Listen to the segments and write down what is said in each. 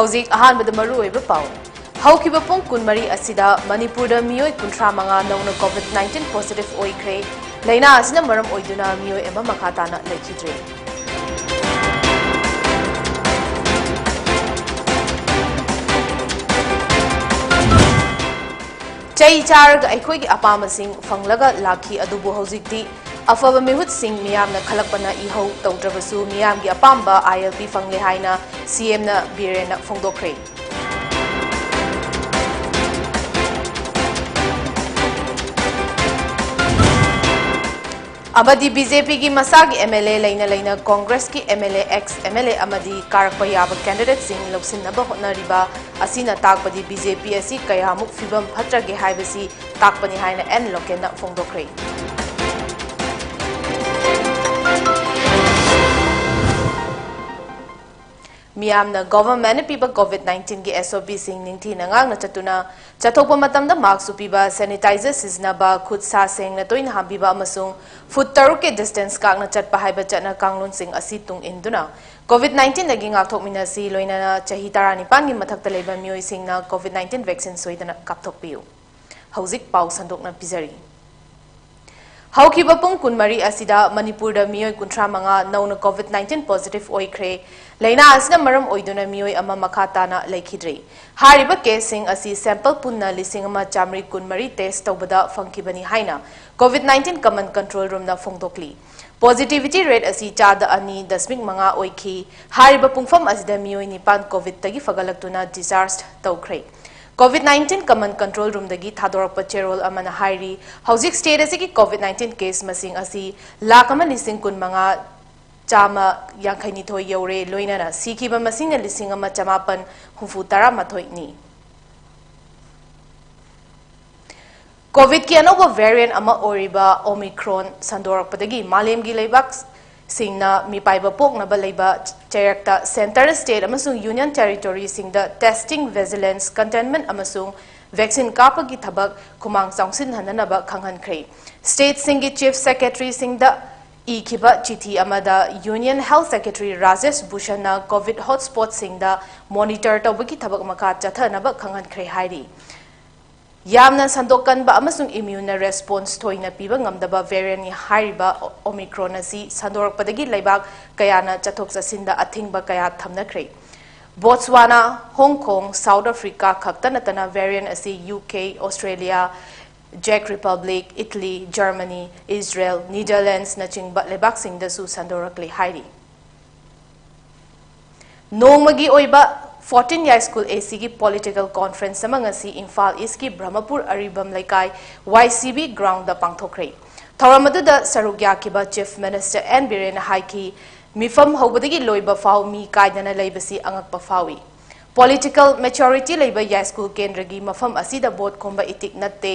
हौजिक अहानबद मरु ओइबा पाउ हौखिबा पुंग कुनमरी असिदा मणिपुरदा मियोय 35 नौना कोविड-19 पॉजिटिव ओइख्रे लैना असिना मरम ओइदुना मियोय एमा मखाताना लेखिद्रे चई चारग अखोइगी अपामसिंग फंगलगा लाखी अदुबु हौजिकती अफब मिहुत सिंह मियामना खलकपना इहौ तौद्रबसु मियामगी अपाम्बा ILP फंगले हाइना CM ना बीरेना फोंदोख्रे अमदी BJP की मसागी MLA लैना लैना कांग्रेस की MLA ex MLA अमदी कारकपा याब कैंडिडेट सिंह लौसिनबा होटनरिबा असिना ताकपदी BJP असि कयामुक फिबम फत्रगे हाइबसी ताकपनी हाइना एन लोकेना फोंदोख्रे मियामना गवर्नमेंट पीबा कोविड-19 की SOP सिंह निंथी नंगांगना चतुना चथोपा मतमदा मास्क पीबा सैनिटाइजर सिजनबा खुद सा सेंगना तोइना हाबिबा अमसुंग फुट 3 के डिस्टेंस कागना चटपा हाइबा चना कांगलोन सिंह असि तुंग इंदुना कोविड-19 लगी ngathokminasi loinana chahi 19 gi mathakta leba mioi singna कोविड-19 वैक्सीन सोइदना कापथोकपियु हौजिक पाउ संदोकना पिजरी हौखिबा पुंग कुनमरी असिदा मणिपुरदा मियोय 35 नौना कोविड-19 पॉजिटिव ओइख्रे लैना असिना मरम ओइदुना मियोय अमा मखाताना लेखिद्रे हारिबा केसिंग असि सैंपल पुन्ना लिसिंग अमा चामरी कुनमरी टेस्ट तौबदा फंखिबनी हाइना कोविड-19 कमन कंट्रोल रूम ना फोंदोकली पॉजिटिविटी रेट असि चादा 2.5 ओइखी हारिबा पुंगफम असिदा मियोय निपान कोविड तगी फगलक्तुना डिस्चार्ज तौख्रे कोविड-19 कमन कंट्रोल रूम दगी थादोरप चेरोल अमना हाइरी हौजिक स्टेट असि की कोविड-19 केस मसिंग असि लाख अमा लिसिंग 15 चामा यांखैनिथोय यौरे लोइनाना सिखिबा मसिंग लिसिंग अमा चमापन हुफु 13 नि कोविड की अनोबा वेरिएंट अमा ओरिबा ओमिक्रॉन संदोरकपदगी मालेमगी लेबाक सिंगना मिपाइबा पोकनबा लेबा चेरक्ता सेंटर स्टेट अमसुंग यूनियन टेरिटोरी सिंगदा टेस्टिंग विजिलेंस कंटेनमेंट अमसुंग वैक्सीन कापगी थबक खुमांग चाउसिन हननबा खंगहनख्रे स्टेट सिंगी चीफ सेक्रेटरी सिंगदा इखिबा चिठी अमदा union health secretary Rajesh Bhushan covid hotspot सिंगदा मॉनिटर तौबगी थबक मखा चथनबा खंगहनख्रे हाइरी यामना संदोकनबा अमसुंग इम्यून रेस्पॉन्स थोइना पीबा ngamdaba वेरिएंट हाइरिबा ओमिक्रॉन असि संदोरकपदगी लेबाक कयाना चथोक चसिंदा अथिंगबा कया थमनख्रे बोत्सवाना हांगकांग साउथ अफ्रीका खक्तनतना वेरिएंट असि UK ऑस्ट्रेलिया जेक Republic Italy Germany Israel Netherlands नचिंगबा लेबाक सिंगदसु संदोरकले हाइरी नोंगमगी ओइबा 14 year school AC की political conference samangasi Imphal East की Brahmapur Aribam Laikai YCB ground da pangthokre thoramadu da sarugya kiba chief minister N Biren Haiki mifam hobadagi loiba faw mi kaidana leibasi angakpa fawi political maturity leiba year school kendragi mafam asida board khomba itik natte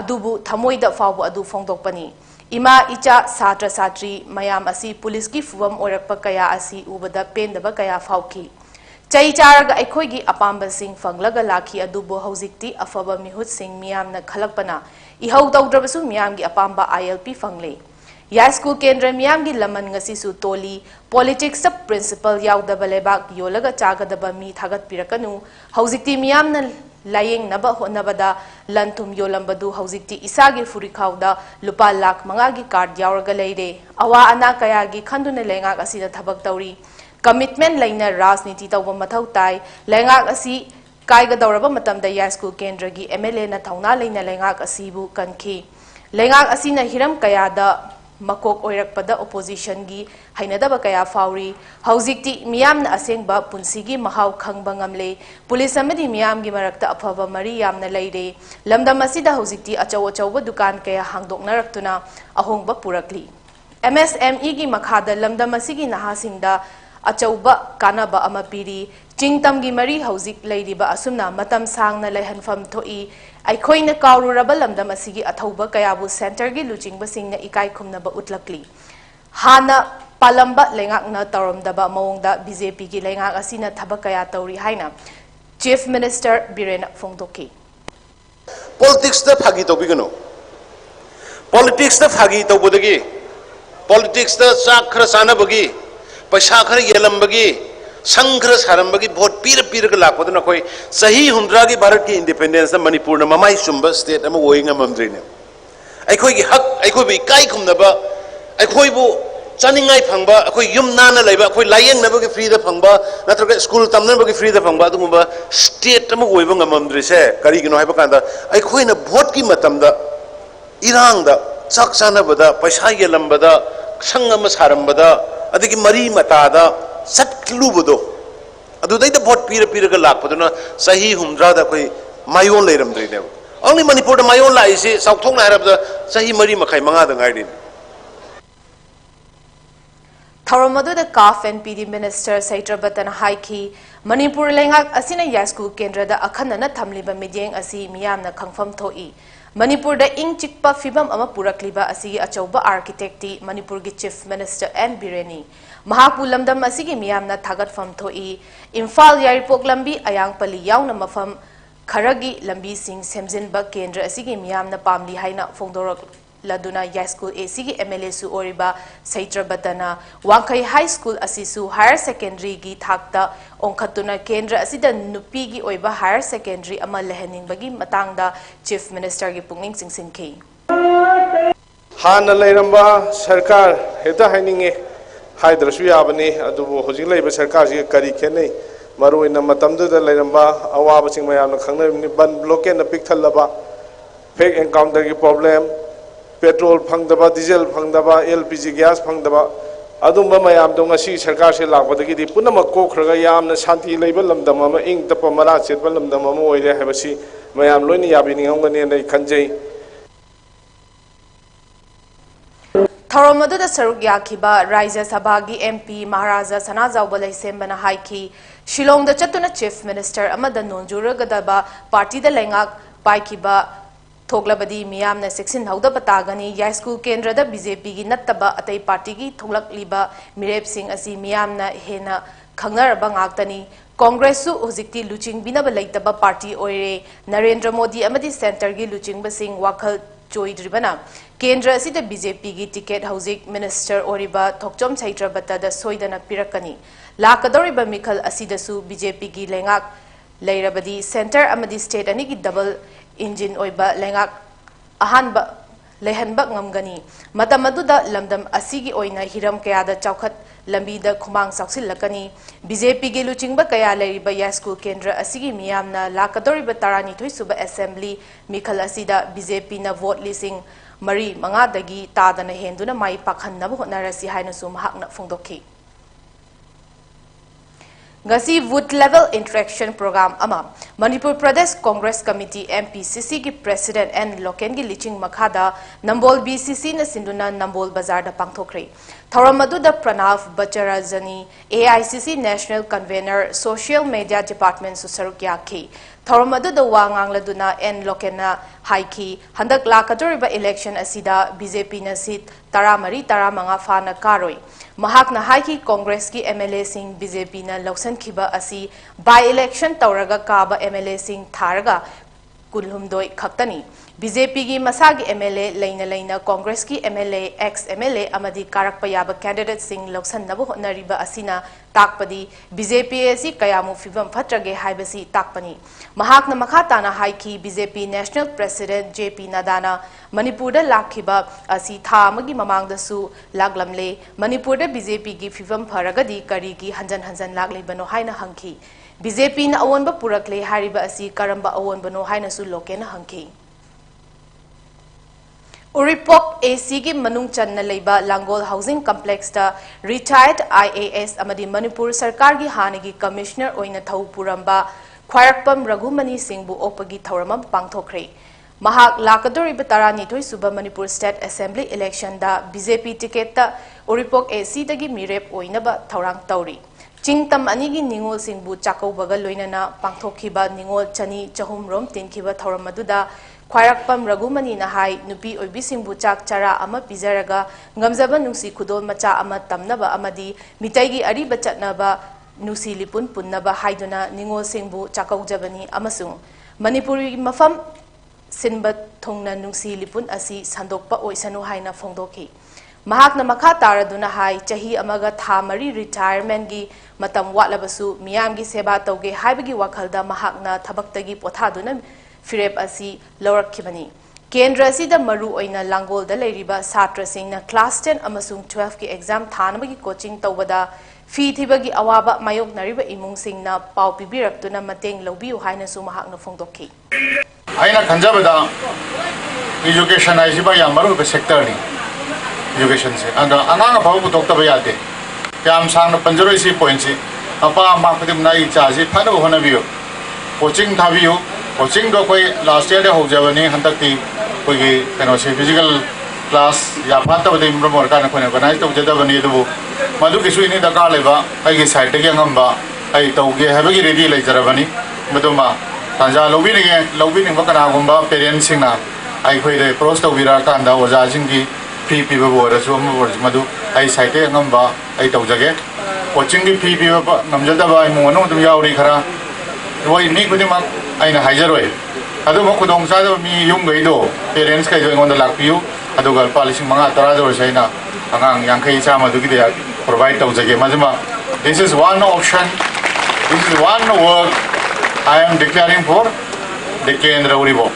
adubu thamoida fawbu adu phongdokpani ima icha satra satri mayam asi police ki fuwam orakpa kaya asi ubada pendaba kaya fawki चई चारग अखोइगी अपाम्ब सिंह फंगलगा लाखी अदुबो हौजिकती अफबा मिहुत सिंह मियामना खलकपना इहौ तौद्रबसु मियामगी अपाम्बा ILP फंगले या स्कूल केंद्र मियामगी लमन ngasisu तोली पॉलिटिक्स सब प्रिंसिपल याउदबा लेबाक योलगा चागदबा मी थागत पिरकनु हौजिकती मियामना लायेंग नबा होनबदा लंथुम योलंबदु हौजिकती इसागी फुरिखाउदा लुपा लाख मंगागी कार्ड यावरगा लेरे अवा अना कयागी खंदुना लेंगा असिदा थबक तौरी कमिटमेंट लेना राजनीति तौब मथौ ताई लेंगाक असि कायगदौरबा मतमदा या स्कूल केंद्रगी MLA ना थौना लेना लेंगाक असिबु कनखी लेंगाक असिना हिरम कयादा मकोक ओइरकपदा ओपोजिशन गी हैनदबा कया फाउरी हौजिकती मियामना असेंगबा पुंसीगी महाव खंगबा ngamle पुलिस अमदी मियामगी मरकता अफबा मरी यामना लेरे लमदम असिदा हौजिकती अचौ अचौबा दुकान कया हांगदोकनरक्तुना अहोंगबा पुरकली MSME की मखादा लमदम असिगी नहासिंगदा अचौबा कानबा अमा पीरी चिंगतमगी मरी हौजिक लेरिबा असुमना मतम सांगना लेहनफम थोई अखोइना काउरुरबा लमदम असिगी अथौबा कयाबु सेंटरगी लुचिंगबा सिंगना इकाई खुमनबा उतलकली हाना पालंबा लेंगाकना तौरमदबा मओंगदा BJP की लेंगाक असिना थबक कया तौरी हाइना चीफ मिनिस्टर बिरेन फोंदोकी पॉलिटिक्स दा फागी तौबिगनो पॉलिटिक्स दा फागी तौबदगी पॉलिटिक्स दा चाक खर सानबगी पैसा खर येलंबगी संग्रह सारंबगी भोट पीर लापदना कोई सही हुंद्रा की भारत की इंडिपेंडेंस मणिपुर ममाई सुंब स्टेट अमा ओइंग ममद्रिने अखोई की हक अखोई बि काई खुमदबा अखोई बु चानिंगाई फंगबा अखोई युम नाना लेबा अखोई लायंग नबगी फ्री द फंगबा नत्रगा स्कूल तमनबगी फ्री द फंगबा दुगुबा स्टेट अमा ओइबा ngамद्रिसे करिगिनो हाइबा कांदा अखोई न भोट की मतमदा इरांग दा चाक चानबदा पैसा येलंबदा संग अमा सारंबदा अदगी मरी मतादा सटलुबदो अदुदैदा भोट पीर लापदुना सही हुंद्रादा कोई मायोन लेरमद्रिने ओनली मणिपुर मायोन लाइसे साउथोंना हारबदा सही मरी मखाई मंगादा गाइदिन थौरमदुदा काफ एंड पीडी मिनिस्टर सैत्रबतन हाइकी मणिपुर लेंगाक असिना यास्कू केंद्रदा अखनना थमलिबा मिडियंग असि मियामना खंगफम थोई मणिपुर दा इंग चिकपा फिबम अमा पुरकलिबा असि अचौबा आर्किटेक्टी मणिपुर की चीफ मिनिस्टर एन बिरेनी महापु लमदम असि मियामना थागतफम थोई इम्फाल यारिपोक लंबी अयांगपली याउना मफम खरगी लंबी सिंह सेमजिनबा केंद्र असि मियामना पामली हाइना फोंदोरक लदुना यास्कूल एसी की एमएलए सु ओरिबा सैत्रबतना वांखई हाई स्कूल असिसु हायर सेकेंडरी की थाकता ओंखतुना केंद्र असिदा नुपी की ओइबा हायर सेकेंडरी अमा लहनिंगबगी मतांगदा चीफ मिनिस्टर की पुंगिंग सिंसिनखी हाना लेरंबा सरकार हेता हाइनिंगे हाइद्रसु याबने अदुबो होजिक लेबा सरकार जी करी खेनै मरुइना मतमदुदा लेरंबा अवाबसिंग मयामना खंगनबनि बन ब्लॉकेट न पिकथलबा फेक एनकाउंटर की प्रॉब्लम पेट्रोल फंगदबा डीजल फंगदबा एलपीजी गैस फंगदबा अदुंबा मयाम दो ngasi सरकार से लापदगी पुनमक कोखरगा यामना शांति लेबा लमदम अमा इंग तप मरा चेतबा लमदम अमा ओइरे हैबसी मयाम लोइनि याबिनिंगमगने नै खंजै थौरमदुदा सरुक याखिबा राज्य सभा की एमपी महाराजा सनाजाउबा लैसेम्बना हाइकी शिलोंगदा चतुना चीफ मिनिस्टर अमदा नोंजुरगदबा पार्टी दा लेंगाक पाइकिबा थोगलबदी मियामना सेक्शन हौदब तागनी यास्कूल केंद्र बीजेपी की नत्तबा अतई पार्टी की थोगलक्लिबा मिरेप सिंह असि मियामना हेना खंगनरबा ngakतनी कांग्रेस सु हुजिक्ति लुचिंगबिनब लैतबा पार्टी ओइरे नरेंद्र मोदी अमदी सेंटर की लुचिंगबा सिंह वाखल चोइद्रिबना केंद्र असिदा बीजेपी की टिकेट हौजिक मिनिस्टर ओरिबा थोकचोम सैत्रबतदा सोइदना पिरकनी लाकदौरिबा मिखल असिदसु बीजेपी की लेंगाक लैरबदी सेंटर अमदी स्टेट अनि की डबल इंजिन ओइबा लेंगाक अहानबा लेहनबा ngमगनी मतम अदुदा लमदम असिगी ओइना हिरम कयादा चौखत लंबीदा खुमांग साउसिलकनी बीजेपी के लुचिंगबा कया लेरिबा यास्कूल केंद्र असिगी मियामना लाकदौरिबा तारानिथोइ सुबा असेंबली मिखल असिदा बीजेपी ना वोट लिसिंग मरी मंगादगी तादना हेंदुना माई पाखन्नबा होनरसि हाइनसु महाकना फोंदोखि गसी वुड लेवल इंटरेक्शन प्रोग्राम अमा मणिपुर प्रदेश कांग्रेस कमिटी एमपीसीसी की प्रेसिडेंट एन लोकेन की लिचिंग मखादा नंबोल बीसीसी न सिंधुना नंबोल बाजार दा पांगथोखरे थौरम अदुदा प्रणव बचराजनी AICC national convener social media department सु सरुक याखी थौरम अदुदा वा ngangladu एन लोकेना हाइकी हंदक लाकदोरिबा इलेक्शन असिदा बीजेपी न सीट 13-15 फाना कारोई महाकना हाइकी कांग्रेस की एमएलए सिंह बीजेपी न लौसनखिबा असि बाय इलेक्शन तौरगा काबा एमएलए सिंह थारगा कुलहुमदोय खक्तनी बीजेपी की मसा की एमएलए लेना कांग्रेस की एमएलए एक्स एमएलए अमदी कारक याब कैंडिडेट सिंह लौसननब होनरिबा असिना ताकपदी बीजेपी असि कयामु फिबम फत्रगे हाइबसी ताकपनी महाकना मखा ताना हाइकी बीजेपी नेशनल प्रेसिडेंट जेपी नड्डाना मणिपुर लाखिबा असि था अमगी ममांगदसु लागलमले मणिपुर बीजेपी की फिबम फरगदी करीगी हंजन हंजन लागलेबनो हाइना हंखी बीजेपी न अवोनबा पुरकले हारिबा असि करंबा अवोनबनो हाइनसु लोकेना हंखी उरिपोक एसी की मनुंग चन्न लेबा लांगोल हाउसिंग कम्प्लेक्स दा रिटायर्ड आईएएस अमदी मणिपुर सरकार की हानगी कमिश्नर ओइना थौ पुरंबा ख्वारकपम रघुमनी सिंहबु ओपगी थौरम पांगथोखरे महाक लाकदोरिबा 12 सुबा मणिपुर स्टेट असेंबली इलेक्शन दा बीजेपी टिकेट ता उरिपोक एसी दगी मिरेप ओइनबा थौरांग तौरी चिंगतम अनिगी निंगोल सिंहबु चाकौबगा लोइनना पांगथोखिबा निंगोल चनी चहुम रोम तिनखिबा थौरम अदुदा ख्वारकपम रघुमनी नहाई नुपी ओइबी सिंहबु चाक चरा अमा पिजरगा ngमजबा नुसी खुदोल मचा अमा तमनबा अमदी मितैगी अरिबा चटनबा नुसी लिपुन पुन्नबा हाइदुना निंगोल सिंहबु चाकौजबनी अमसुंग मणिपुरी मफम सिनबा थोंगना नुसी लिपुन असि संदोकपा ओइसनु हाइना फोंदोखि महाकना मखा तारदुना हाई चाही अमगा था मरी रिटायरमेंट की मतम वाटलबसु मियाम की सेवा तौगे हाइबगी वखलदा महाकना थबक्तगी पोथादुना फिरेप असी लौरखिबनी केंद्र असिदा मरु ओइना लांगोलदा लेरिबा छात्रसिंगना क्लास 10 अमसुंग 12 की एग्जाम थानबगी कोचिंग तौबदा फी थिबगी अवाबा मायोकनरिबा इमुंगसिंगना पाउ पिबिरक्तुना मतेंग लौबियु हाइनसु महाकना फोंदोखि आइना खंजाबदा एजुकेशन आइसिबा या मरुबा सेक्टर नि एजुकेशन से अंदा अंगांग फाउ बुतोक्तबा यादे याम सांग पंजरो इसी पॉइंट से अपा मा खदिमना इचासी फानो होनबियो कोचिंग थाबियो कोचिंग दो कोई लास्ट ईयर दे होजबनी हंतकती कोई कनो से फिजिकल क्लास या फातबदे इम्प्रूव का नखोने ऑर्गेनाइज तौजदबनी दबु मधु किसु इनि दरकार लेबा आइगे साइड के अंगंबा आई तौगे हैबगी रेडी लेजरबनी मदुमा ताजा लौबिनिंग बकनागुंबा पेरेंट्स सिंगना आई खोइदे क्रॉस तौबिरा कांदा ओजासिंग की फी पीबा बोरसु मधु आई साइड के अंगंबा आई तौजगे कोचिंग की फी पीबा नमजदबा इमोनो तुम यावरी खरा वही मी खुदिमक आइना हाइजरोय अदुम खुदोंग सादो मी युम गइदो पेरेंट्स कइ जो इंगोंदा लाक्पियु अदुगा पालिसिंग मंगा तरा जो सैना अंगांग यांखै चा मधुगी दे प्रोवाइड तौजगे मजमा this is one option this is one work I am declaring for the केंद्र उरिबो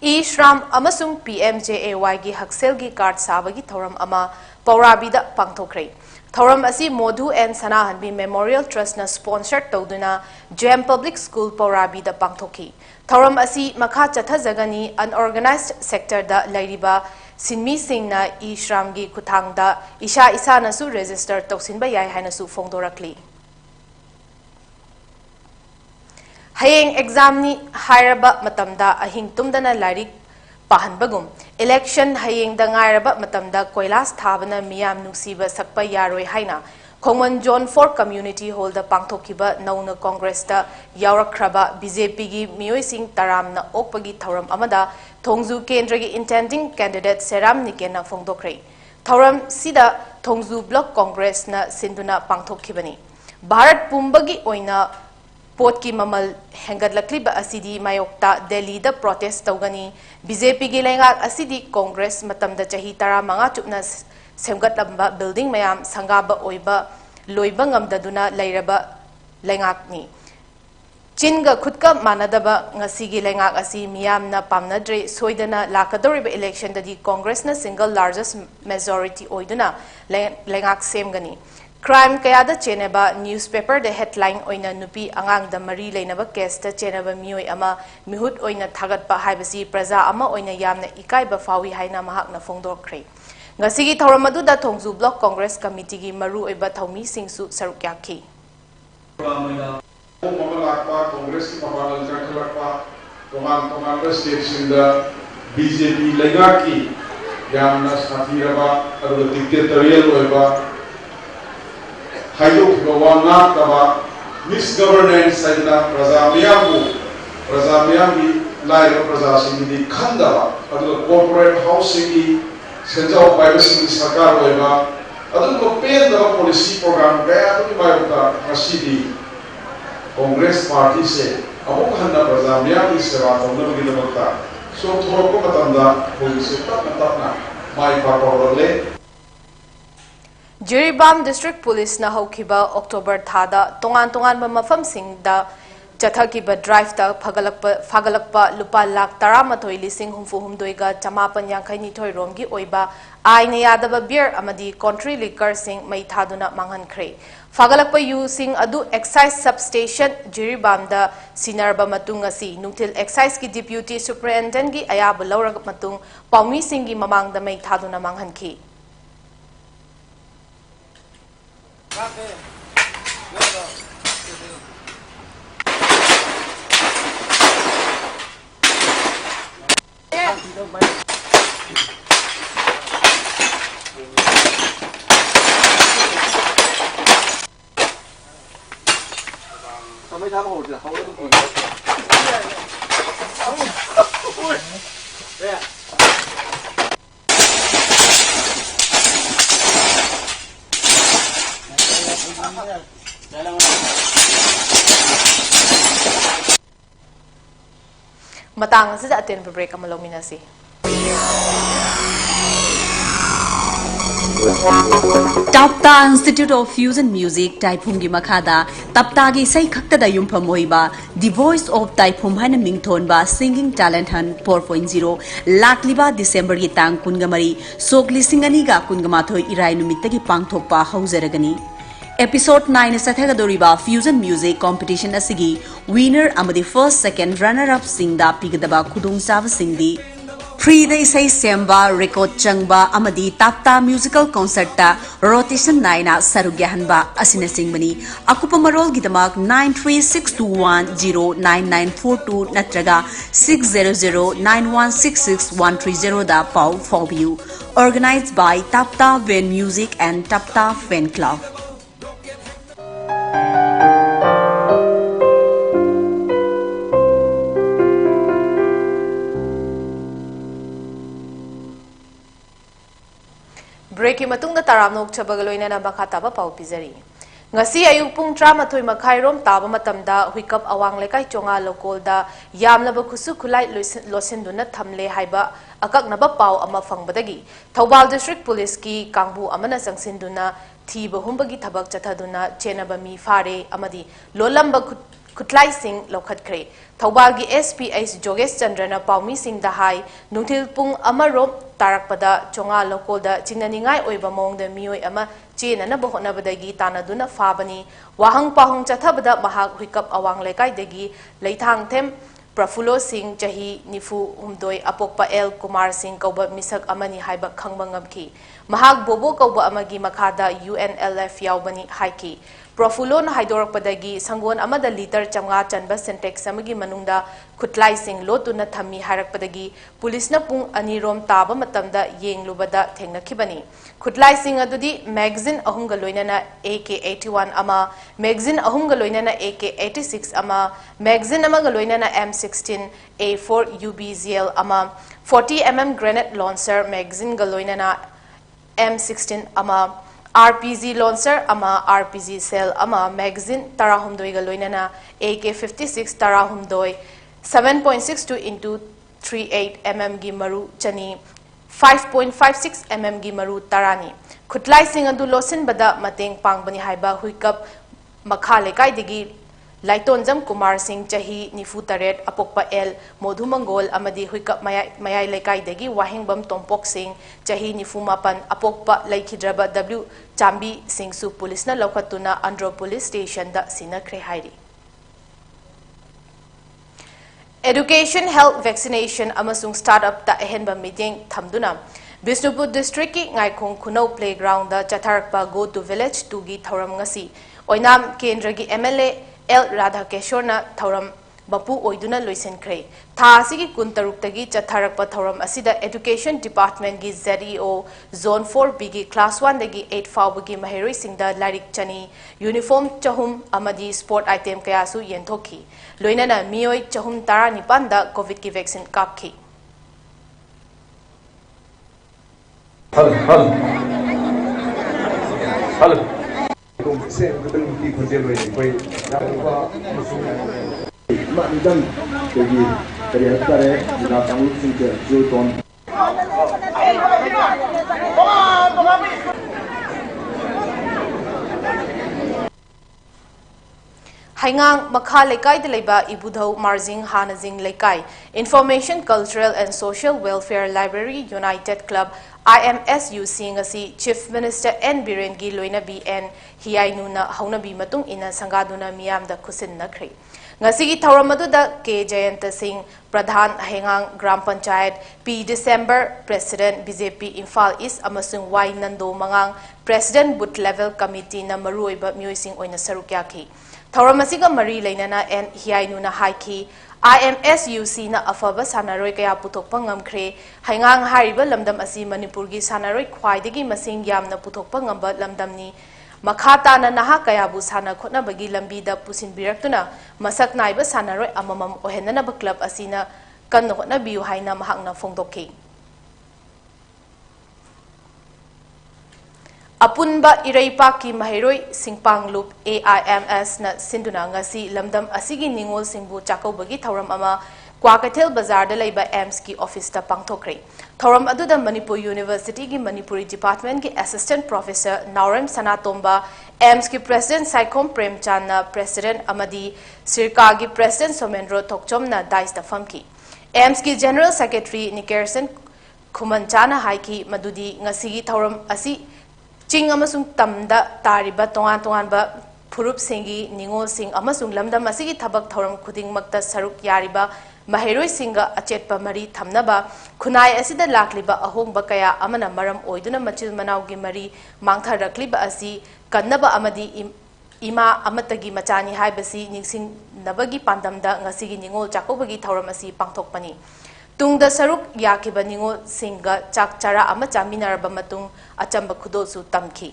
ई श्राम अमसुंग PMJAY की हक्सेल की कार्ड साबगी थौरम अमा पौराबीदा पांगथोखरे थौरम असी मोधु एंड सनाहनबी मेमोरियल ट्रस्ट न स्पॉन्सर तौदुना जेम पब्लिक स्कूल पौराबीदा पांगथोखी थौरम असी मखा चथजगनी अनऑर्गेनाइज्ड सेक्टर दा लैरिबा सिनमी सिंगना ई श्राम की खुथांगदा इशा इसानसु रजिस्टर तौसिनबा याय हाइनसु फोंदोरकली हयेंग एग्जामनी हायरबा मतमदा अहिंग तुमदना लारिक पाहनबगुम election हयेंग दंगायरबा मतमदा कोइलास थाबना मियाम नुसीबा सकपा यारोय हाइना Khoman zone 4 community hall दा पांगथोखिबा नौना कांग्रेस दा यावरखरबा बीजेपी की मियोइसिंग तरामना ओकपगी थौरम अमदा थोंगजू केंद्र की इंटेंडिंग कैंडिडेट सेराम निकेना फोंदोखरे थौरम सिदा थोंगजू ब्लॉक कांग्रेस न सिंधुना पांगथोखिबनी भारत पुंबगी ओइना पोट की ममल हेंगदलक्लिबा असिदी मायोक्ता दिल्ली दा प्रोटेस्ट तौगनी बीजेपी की लेंगाक असिदी कांग्रेस मतमदा चाही 15 चुपना सेमगतलंबा बिल्डिंग मयाम संगाबा ओइबा लोइबा ngamdaduna लेरबा लेंगाकनी चिनगा खुदका मानदबा ngasiगी लेंगाक असि मियामना पामनद्रे सोइदना लाकदोरिबा इलेक्शन ददी कांग्रेस न सिंगल लार्जेस्ट मेजॉरिटी ओइदना लेंगाक सेमगनी क्राइम कयादा चेनेबा न्यूज़पेपर द हेडलाइन ओइना नुपी अंगांग द मरी लेनबा केस द चेनेबा मियोय अमा मिहुत ओइना थागतबा हाइबसी प्रजा अमा ओइना यामना इकाइबा फावी हाइना महकना फोंदोखरे ngasiगी थौरम अदुदा थोंगजू ब्लॉक कांग्रेस कमिटी की मरु ओइबा थौमी सिंगसु सरुक याखी कांग्रेस की मपाल जखलपा तोमान स्टेट सिंदा बीजेपी लेगा की यामना साथीरबा अदु डिक्टेटोरियल ओइबा हाइदोक वाना तबा मिसगवर्नेंस साइना प्रजा मियाम की लाइव प्रजा सिंगी खंदबा अदु कॉर्पोरेट हाउसिंग की सेंजाव पाइबसिंग सरकार ओइबा अदु पेंदबा पॉलिसी प्रोग्राम कया अदु मायोका मसीदी कांग्रेस पार्टी से अमुक हन्ना प्रजा मियाम की सेवा तौनबगी दमकता सो थोरको मतंदा पुलिस तपना माइ पापरोले जिरीबाम डिस्ट्रिक्ट पुलिस न हौखिबा अक्टोबर थादा तोंगान मफम सिंगदा चथकिबा ड्राइव ता फागलकपा लुपा लाख 13,00,000 चमापन यांखैनिथोय रोमगी ओइबा आइना यादबा बियर अमदी कंट्री लिकर सिंग मई थादुना मांगहनख्रे फागलकपा यू सिंग अदु एक्साइज सब स्टेशन जिरीबामदा सिनरबा मतुंग असि नुथिल एक्साइज की डिप्यूटी सुपरिटेंडेंट की अयाब लौरग मतुंग पाउमी सिंग की ममांगदा मई थादुना मांगहनखी matang sa atin break ang malawmin na si Tapta Institute of Fusion Music Taipum gi makhada Tapta gi sai khakta da yumpham hoiba The Voice of Taipum haina mingthon ba Singing Talent Hunt 4.0 lakliba December gi tang kungamari sokli singani ga kungamathoi irai numit gi pangthokpa haujaragani Episode 9 Sathagadoriba Fusion Music Competition asigi winner amadi first second runner up singda pigadaba khudung sava singdi Free the Isai Semba, Record Changba, Amadi Tapta Musical Concert ta Rotation 9 Sarugyahanba Asina Singbani Akupa Marol Gidamak 93621099942 Natraga 60091663130 da Pau for you. Organized by Tapta Ven Music and Tapta Fan Club. Break matungda taramnok chabagaloina na bakataba pau pizari. Ngasi ayung pung tramathoi makhairom taba matamda huikap awang lekai chonga lokolda yamnaba khusu khulai losinduna thamle haiba akaknaba pau ama fangbadagi Thoubal District Police ki kangbu amana sangsinduna thiba humbagi thabak chathaduna chenaba mi fare amadi lolamba Kutlai Singh Lokhatkre, Thoubal gi SPS Jogesh Chandrana Paumi Singh Dahai, Nungthil Pung Amarom Tarakpada Chonga Lokolda Chingnaningai Oiba Mongda Mioi Ama Chena na Bohonabadagi Tanaduna Fabani, Wahang Pahong Chathabada Mahak Hikap Awang Lekai Degi, Leithang Them, Prafulo Singh Jahi Nifu Humdoi Apokpa L Kumar Singh Kauba Misak Amani Haiba Kangbangamki, Mahak Bobo Kauba Amagi Makada UNLF Yaubani Haiki. Profulo na Haidorpadagi, Sangon Amada liter Changa Chanba Syntax Samagi Manunda, Kutlai Singh Lotu na Thami Harakpadagi, Police na Pung Anirom Taba Matamda Yeng Lubada Tengna Kibani. Kutlai Singh Adudi, Magazine Ahungaloina na AK-81 Ama, Magazine Ahungaloina na AK-86 Ama, Magazine Amagaloina na M16 A4 UBZL Ama, 40mm Grenade Launcher, Magazine Galoina na M16 Ama, RPG launcher ama RPG cell ama magazine tarahumdoi galoinana AK-56 tarahumdoi 7.62 into 38 mm gi maru chani 5.56 mm gi maru tarani Kutlai Singh adu losin bada mateng pangbani haiba huikap makhale kai digi Laitonjam Kumar Singh Jahi Nifu Taret Apokpa L Modhu Mangol Amadi Huikap Mayai Lekai Degi Wahingbam Tompok Singh Jahi Nifu Mapan Apokpa Laikhidraba W Chambi Singh Su Police na Lokatuna Andro Police Station da Sinakre Hairi Education Health Vaccination Amasung Startup ta Ehenba Meeting Thamduna Bishnupur District ki Ngaikong Kunau Playground da Chatharakpa Go to Village 2 gi Thoram ngasi Oinam Kendra gi MLA L Radhakeshwarna Thoram Bapu Oiduna Loisenkre. Thasigi Kuntaruktagi Chatharakpa Thoram Asida Education Department gi ZEO Zone 4 Bigi Class 1 dagi 8 Fawagi Mahiroi Singda Larik Chani Uniform Chahum Amadi Sport Item Kayasu Yentoki. Loinana Mioi Chahum Tara Nipanda COVID ki vaccine kapki. Hello. Haingang Makha Lekai Deleba Ibudhau Marzing Hanazing Lekai Information Cultural and Social Welfare Library United Club IMSU Singasi Chief Minister N Biren Gi Loina BN Hiainuna Haunabi Matung Ina Sangaduna Miam da Kusin Nakri Ngasigi Tauramadu da K Jayanta Singh Pradhan Haingang Gram Panchayat P December President BJP Imphal East Amasung Y Nando Mangang President Booth Level Committee na Maruiba Muising Oina Sarukyaki Tauramasiga Mari Lainana and Hiainuna Haiki IMSUC na afaba sanaroi kaya putokpa ngamkre haingang hariba lamdam asi Manipurgi sanaroi khwaidagi masing yamna putokpa ngamba lamdamni makhata na naha kaya bu sana khotna bagi lambi da pusin biraktuna masak naiba sanaroi amamam ohenna ba club asina kan hotna biu haina mahakna phongdokki Apunba Iraipa ki Mahiroi Singpang Loop AIMS na Sinduna ngasi lamdam asigi ningol singbu chakau bagi thauram ama Kwakathil Bazaar da laiba AIMS ki office ta pangthokre. Thoram aduda Manipur University ki Manipuri Department ki Assistant Professor Naurem Sanatomba, AIMS ki President Saikom Premchand na President Amadi Sirka ki President Somendro Thokchom na Dais da famki. AIMS ki General Secretary Nikerson Kumanchana haiki madudi ngasigi thoram asi ching amasung tamda tariba tongan ba Purup Singi, Ningo Singh, Amasung Lamda Masigi Tabak Thoram Kuding Makta Saruk Yariba, Maheroi Singa, Achetpa Mari Tamnaba, Kunai Asida Lakliba, Ahong Bakaya, Amana Maram Oiduna Machil Manaugi Mari, Mangtha Rakliba Asi, Kanaba Amadi Ima Amatagi Machani Haibasi, Ningsing Nabagi Pandamda, Ngasigi Ningo, Jakobagi Thoramasi, Pangtokpani. Tungda Saruk Yakiba Ningo Singa, Chak Chara Amachamina Rabamatung, Achamba Kudosu Tamki.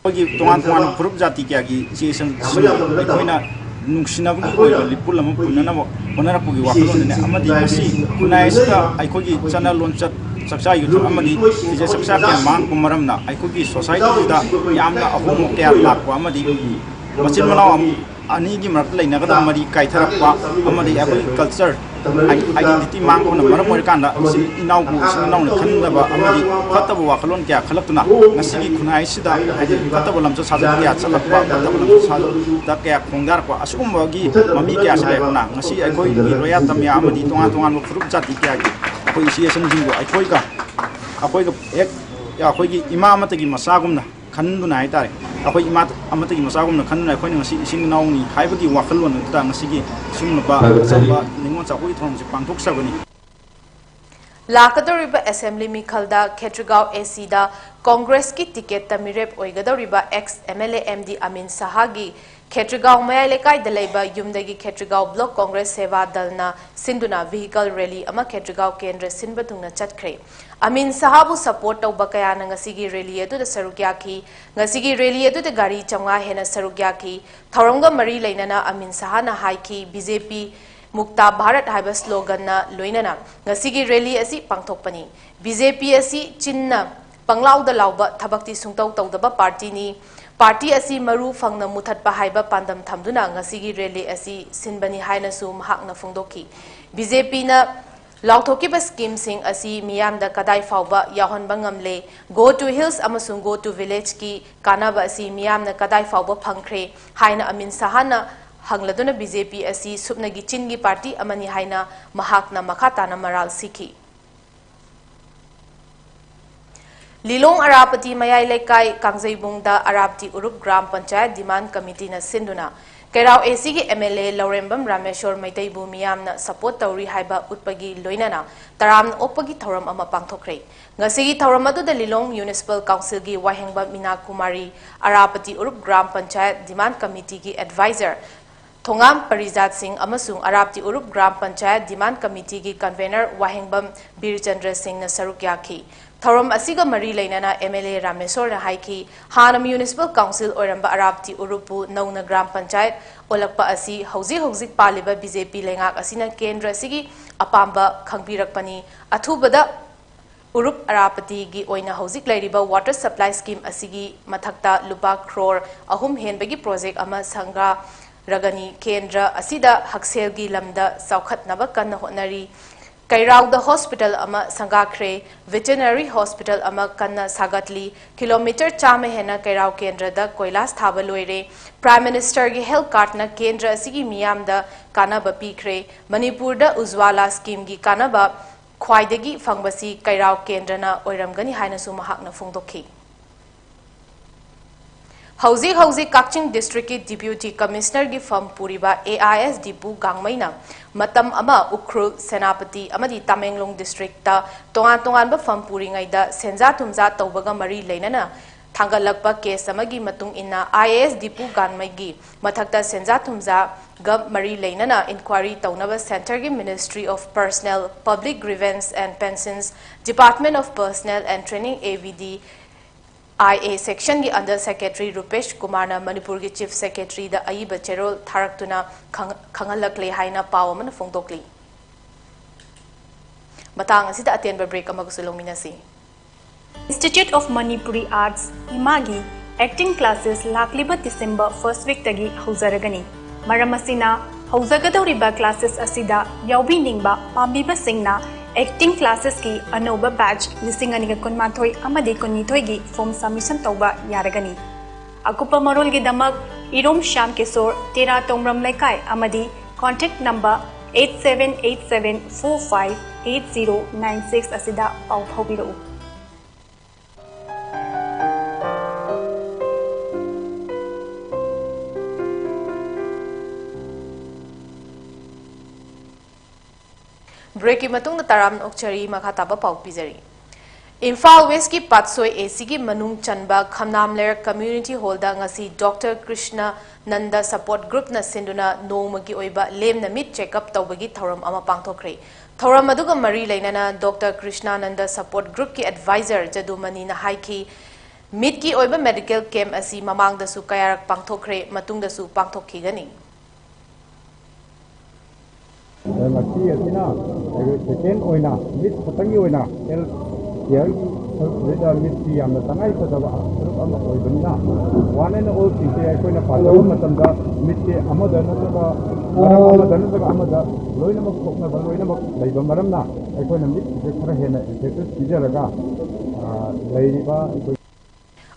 Tuan tuan grup jati kya ki cesang koina nuksina buki koina lipul lama punana punana pugi wakalon ne amadi masi kunai sita aikogi channel launch saksa yutu amadi ije saksa ke mang kumaram na aikogi society da yamna ahum kya lakwa amadi machin manau ani gi marak laina ga mari kaitharakwa amadi aikogi culture identity mang ko na maram moi kanda inau bu sinau ne khandaba amadi khatabu wakalon kya khalakna ngasigi khunai sida khatabu lamcha sajak kya chalakwa khatabu lamcha sajak da kya khongdar ko asugum gi mami kya sale na ngasi akoi gi roya tamya amadi tonga tonga group jati kya gi akoi association jingo akoi ga ek ya akoi gi imam matagi masagumna khanduna hai tare akoi imam amatagi masagumna khanduna akoi ngasi ising nauni haibagi wakalon ta ngasi gi sumba samba ningon chakoi thong se pangthok sabani Lakadoriba Assembly Mikhalda Khetragaon AC da Congress ki ticket tamirep oigadoriba ex MLA MD Amin Sahagi Khetragaon Mayai Lekai Dalaiba Yumdagi Khetragaon Block Congress Seva Dalna Sinduna Vehicle Rally ama Khetragaon Kendra Sinbatungna Chatkre Amin Sahabu support tauba kaya na ngasigi rally adu da sarugya ki ngasigi rally adu da gari chamnga hena sarugya ki Thorongga mari lainana Amin Sahana haiki BJP Mukta Bharat haiba slogan na loinana ngasigi rally asi pangthokpani BJP asi chinna panglauda lauba thabakti sungtau tawdaba party ni party asi maru fangna muthatpa haiba pandam thamduna ngasigi rally asi sinbani haina su mahakna phongdoki BJP na Lauthokiba scheme sing asi miyamda kadai fauba yahonba ngamle go to hills amasung go to village ki kanaba asi miyamna kadai fauba phangkhre haina Amin Sahana hangladuna BJP asi supnagi chingi party amani haina mahakna makhatana maral sikhi Lilong Arapati Mayai Lekai Kangzaibungda Arapti Urup Gram Panchayat Demand Committee na sinduna Kairao AC ki MLA Laurembam Rameshwar Maitaibu miyamna support tawri haiba utpagi loinana taram opagi thoram ama pangthokre ngasigi thoram adu da Lilong Municipal Council gi wahengba Mina Kumari Arapati Urup Gram Panchayat Demand Committee ki advisor Thongam Parijat Singh amasung Arapti Urup Gram Panchayat Demand Committee ki convener wahengbam Birchandra Singh na saruk yakhi Thoram asiga mari lainana MLA Rameshwar na haiki Hana Municipal Council oramba Arapti Urupu Nauna Gram Panchayat olakpa asi hauzik paliba BJP lengak asina kendra sigi apamba khangbirakpani athubada Urup Arapati gi oina hauzik lairiba water supply scheme asigi mathakta lupa crore ahum henbagi project ama sanga ragani kendra asida haksel gi lamda saukhatnaba kanna honari Kairao the hospital ama sangakre veterinary hospital ama kanna sagatli kilometer chame hena Kairao kendra da koilas thaba loire prime minister gi health card na kendra asigi miyam da kanaba pikre Manipur da Ujwala scheme gi kanaba khwaidagi fangbasi Kairao kendra na oiramgani haina su mahakna phongdokhi Hauzik Kakching District ki Deputy Commissioner gi firm puriba AIS Dipu Gangmaina matam ama Ukhrul Senapati amadi Tamenglong District ta tongan ba firm puringai da senja tumja tawbaga mari leinana thangalakpa case amagi matung inna AIS Dipu Gangmai gi mathakta senja tumja ga mari leinana inquiry tawnaba center gi Ministry of Personnel Public Grievance and Pensions Department of Personnel and Training AVD IA section gi under secretary Rupesh Kumar na Manipur gi chief secretary da Aiba Cherol Tharaktuna Khangalakle haina pawamana phongdokli matang asida atenba break amagusulongminasi Institute of Manipuri Arts Imagi acting classes lakliba December 1st week tagi haujaragani maramasina ꯍꯧꯖꯒꯗꯧꯔꯤꯕ classes ꯑꯁꯤꯗ ꯌꯥꯎꯕꯤꯅꯤꯡꯕ ꯄꯥꯝꯕꯤꯕꯁꯤꯡꯅ acting classes ki anova batch 2019 amadi 12 gi form submission tauba yaragani akupa marol gi damak irom sham kesor tera tomram laikai amadi contact number 8787458096 asida pau phobiro break की मतुंग ताराम ओक्चरी मखाताबा पाउ पिजरी Imphal waste की पातसोय AC की मनुंग चनबा खमनामलेर community hall दा ngasi doctor Krishna Nanda support group न सिंदुना नोमगी ओइबा Lemna मिट checkup तौबगी थौरम अमा पांगथोखरे थौरम अदुगा मरी लेनाना doctor Krishna Nanda support group की एडवाइजर जदुमनी न हाइकी मिट की ओइबा मेडिकल कैंप असि ममांगदसु कयारक पांगथोखरे मतुंगदसु पांगथोखिगनी ngasi asina second oina mit khatangi oina el yang da mit yamna tangai khadaba group ama oibna one and all thing ai koina palo matamda mit ke amada nataba amada loina mak khokna ba loina mak leiba maramna ai koina mit ke khara hena effective tijaraga leiba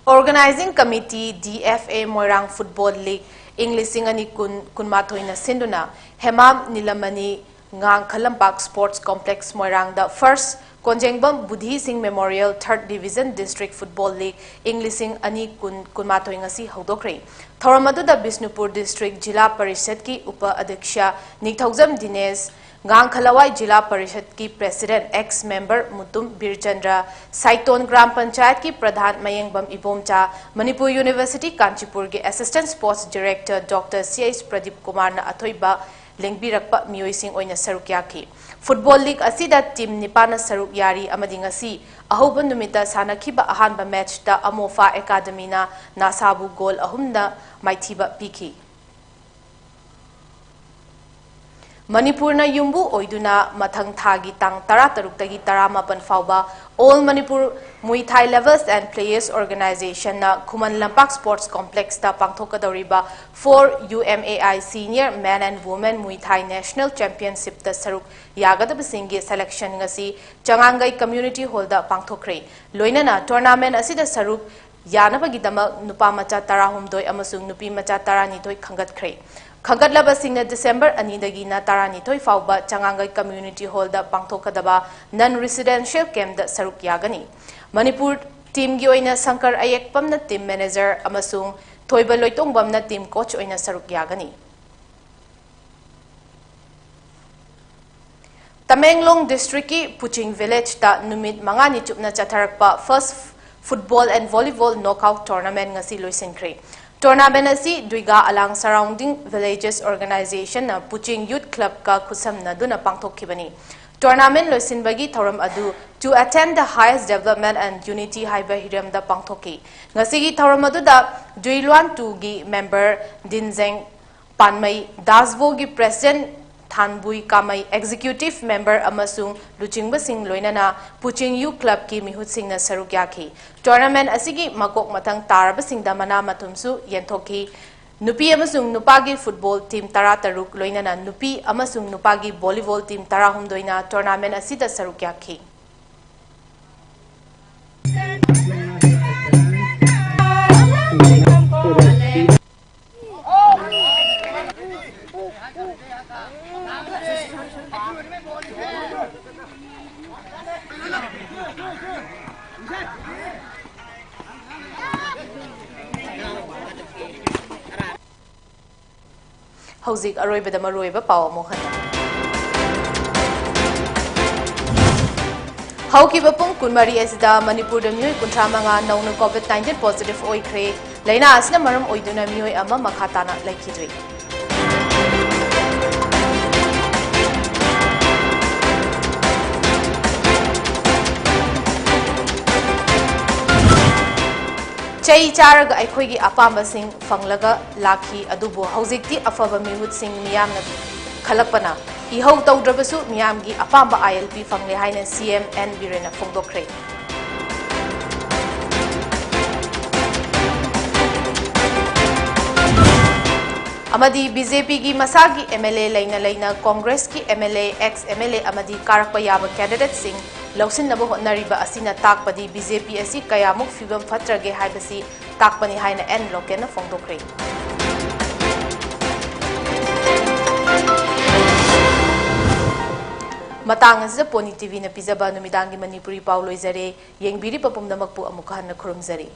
Organizing Committee DFA Moirang Football League English Singani Kunmathoina Sinduna Hemam Nilamani Ngang Khalampak Sports Complex Moirang the first Konjengbam Budhi Singh Memorial 3rd Division District Football League English Sing Ani Kunmathoina si Hodokre Thoramadu the Bisnupur District Jila Parishad ki Upa Adhiksha Nikthaujam Dinesh Ngang Khalawai Jila Parishad की President ex-member Mutum Birchandra Saiton Gram Panchayat की प्रधान मयंगबम Ibomcha Manipur university Kanchipur के Assistant Sports Director Dr. C.H. Pradeep Kumar na अथोइबा लेंगबिरकपा मियोइसिंग ओइना सरुक याखी football league असिदा team निपाना सरुक यारी अमदि ngasi अहोबन नुमिता सानखिबा अहानबा match दा अमोफा academy ना नासाबु गोल अहुमदा माइथिबा पीखी मणिपुर ना युम्बु ओइदुना मथंग थागी तांग 13 तगी 18 फाउबा all Manipur Muay Thai levels and players organisation ना खुमन लंपाक स्पोर्ट्स कॉम्प्लेक्स ता पांगथोकदौरिबा 4 UMAI senior man and women Muay Thai national championship ता सरुक यागदबसिंगे selection ngasi Changangei community hall दा पांगथोखरे लोइनना टूर्नामेंट असिदा सरुक यानबगिदमक नुपा मचा 13 अमसुंग नुपी मचा 12 खंगतखरे खंगतलबसिंगना डिसेंबर 2 दगिना 12 फाउबा चंगांगई कम्युनिटी हॉल दा पांगथोकदबा नन रेसिडेंशियल कैंप दा सरुक यागनी मणिपुर टीम की ओइना Shankar अयेकपमना team manager अमसुंग थोइबा लोइतोंगबमना team coach ओइना सरुक यागनी तमेंगलोंग डिस्ट्रिक्ट की पुचिंग विलेज ता नुमित मंगानी चुपना चथरकपा first football and volleyball knockout tournament ngasi लोइसिनख्रे टूर्नामेंट असी दुइगा अलांग सराउंडिंग विलेजेस ऑर्गेनाइजेशन ना पुचिंग यूथ क्लब का खुसमना दुना पांगथोखिबनी टूर्नामेंट लोइसिनबगी थौरम अदु to attend the highest development and unity हाइबा हिरम दा पांगथोखि ngasi थौरम अदु दा दुइलवान 2 गी मेंबर दिनजेंग पानमई दासबो गी प्रेसिडेंट थानबुई कामई एग्जीक्यूटिव मेंबर अमसुंग लुचिंगबा सिंह लोइनाना पुचिंग यू क्लब की मिहुत सिंहना सरुक याखी टूर्नामेंट असिगी मकोक मतंग तारबा सिंहदा मना मतुमसु यंथोखी नुपी अमसुंग नुपागी फुटबॉल टीम 13 लोइनाना नुपी अमसुंग नुपागी वॉलीबॉल टीम 13 दोइना टूर्नामेंट असिदा सरुक याखी हौजिक अरोइबदा मरोइबा पाव मोहन हौकिबा पुंग कुनमरी एसिदा मणिपुर द मियोय 35 नौना कोविड-19 पॉजिटिव ओइख्रे लैना असना मरम ओइदुना मियोय अमा मखाताना लैखिद्री चई चारग अखोगी अपाम्बसिंग फंगलगा लाखी अदुबो हौजिक्ति अफब मिहुतसिंग मियामना खलकपना इहौ तौद्रबसु मियामगी अपाम्बा ILP फंगले हाइना CM N बिरेना फोंदोखरे अमदी बीजेपी की मसागी एमएलए लेना कांग्रेस की एमएलए एक्स एमएलए अमदी कारक याब कैंडिडेट सिंह लौसिनब होटनरीब असिना ताकपदी बीजेपी असी कयामुक फिबम फत्रगे हाइबसी ताकपनी हाइना एन लोकेन फोंदोक्रे मतंग असिदा पोनी टीवी न पिजबा नुमिदांगी मणिपुरी पाउ लोइजरे येंगबिरी पपुमदमकपु अमुक हन्ना खुरुमजरी।